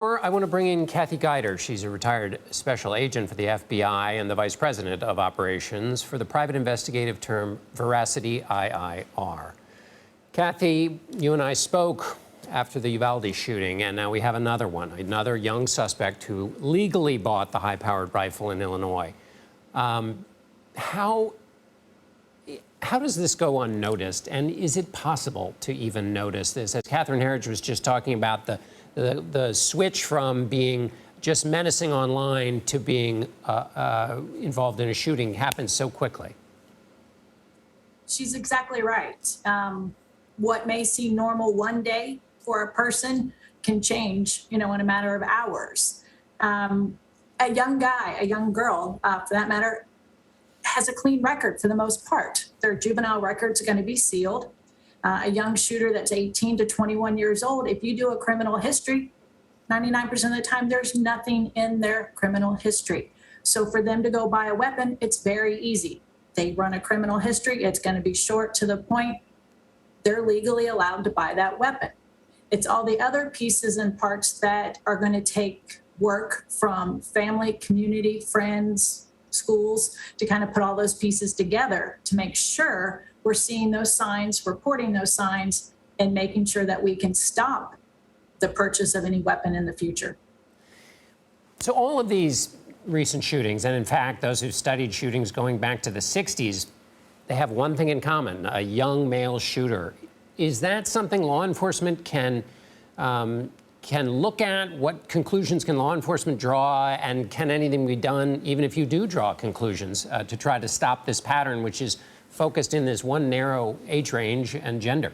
I want to bring in Kathy Geider. She's a retired special agent for the FBI and the vice president of operations for the private investigative firm Veracity IIR. Kathy, you and I spoke after the Uvalde shooting, and now we have another young suspect who legally bought the high-powered rifle in Illinois. How does this go unnoticed, and is it possible to even notice this? As Catherine Herridge was just talking about, the switch from being just menacing online to being involved in a shooting happens so quickly. She's exactly right. What may seem normal one day for a person can change, in a matter of hours. A young guy, a young girl, for that matter, has a clean record for the most part. Their juvenile records are going to be sealed. A young shooter that's 18 to 21 years old, if you do a criminal history, 99% of the time, there's nothing in their criminal history. So for them to go buy a weapon, it's very easy. They run a criminal history. It's going to be short to the point. They're legally allowed to buy that weapon. It's all the other pieces and parts that are going to take work from family, community, friends, schools to kind of put all those pieces together to make sure we're seeing those signs, reporting those signs, and making sure that we can stop the purchase of any weapon in the future. So all of these recent shootings, and in fact, those who've studied shootings going back to the 60s, they have one thing in common: a young male shooter. Is that something law enforcement can look at? What conclusions can law enforcement draw? And can anything be done, even if you do draw conclusions, to try to stop this pattern, which is focused in this one narrow age range and gender?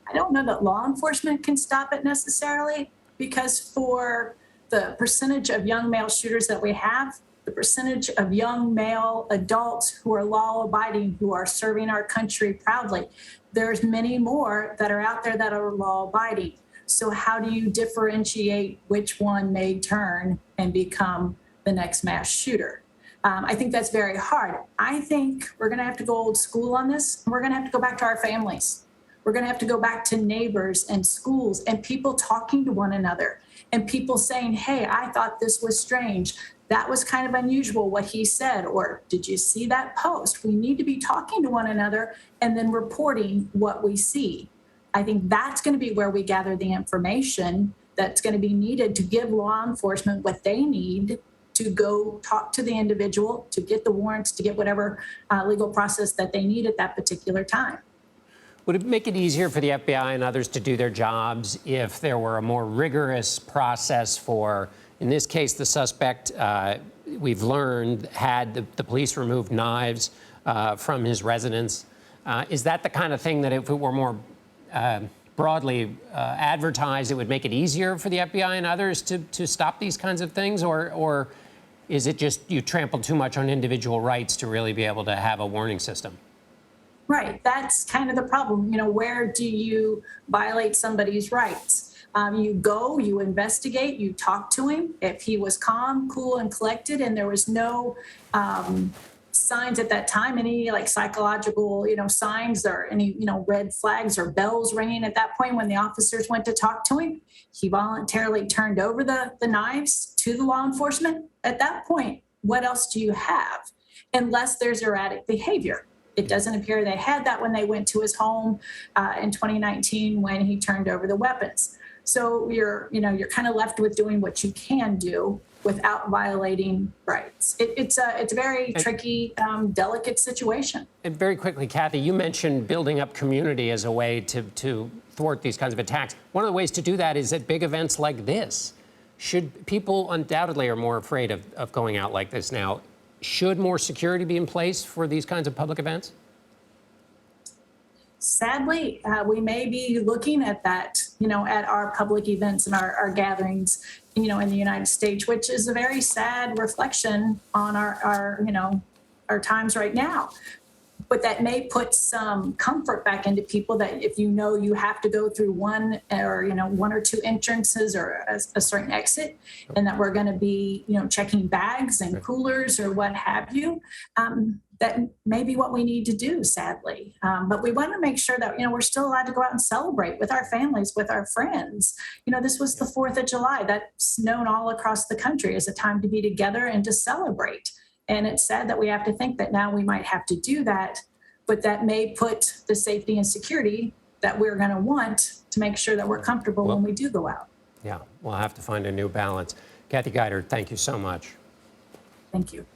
I don't know that law enforcement can stop it necessarily, because for the percentage of young male shooters that we have, the percentage of young male adults who are law-abiding, who are serving our country proudly, there's many more that are out there that are law-abiding. So how do you differentiate which one may turn and become the next mass shooter? I think that's very hard. I think we're going to have to go old school on this. We're going to have to go back to our families. We're going to have to go back to neighbors and schools and people talking to one another and people saying, hey, I thought this was strange. That was kind of unusual what he said. Or did you see that post? We need to be talking to one another and then reporting what we see. I think that's going to be where we gather the information that's going to be needed to give law enforcement what they need to go talk to the individual, to get the warrants, to get whatever legal process that they need at that particular time. Would it make it easier for the FBI and others to do their jobs if there were a more rigorous process for, in this case, the suspect, we've learned, had the police remove knives from his residence? Is that the kind of thing that if it were more broadly advertised, it would make it easier for the FBI and others to stop these kinds of things? Or is it just you trample too much on individual rights to really be able to have a warning system? Right. That's kind of the problem. Where do you violate somebody's rights? You go, you investigate, you talk to him. If he was calm, cool, and collected, and there was no signs at that time, any psychological, signs or any, red flags or bells ringing at that point when the officers went to talk to him, he voluntarily turned over the knives to the law enforcement. At that point, what else do you have? Unless there's erratic behavior. It doesn't appear they had that when they went to his home in 2019 when he turned over the weapons. So you're kind of left with doing what you can do without violating rights. It's a very tricky, delicate situation. And very quickly, Kathy, you mentioned building up community as a way to thwart these kinds of attacks. One of the ways to do that is at big events like this. People undoubtedly are more afraid of going out like this now. Should more security be in place for these kinds of public events? Sadly, we may be looking at that, at our public events and our gatherings, in the United States, which is a very sad reflection on our times right now. But that may put some comfort back into people that if you have to go through one or two entrances or a certain exit, and that we're going to be, checking bags and coolers or what have you, that may be what we need to do, sadly. But we want to make sure that, we're still allowed to go out and celebrate with our families, with our friends. This was the 4th of July. That's known all across the country as a time to be together and to celebrate. And it's sad that we have to think that now we might have to do that, but that may put the safety and security that we're going to want to make sure that we're comfortable when we do go out. Yeah, we'll have to find a new balance. Kathy Geider, thank you so much. Thank you.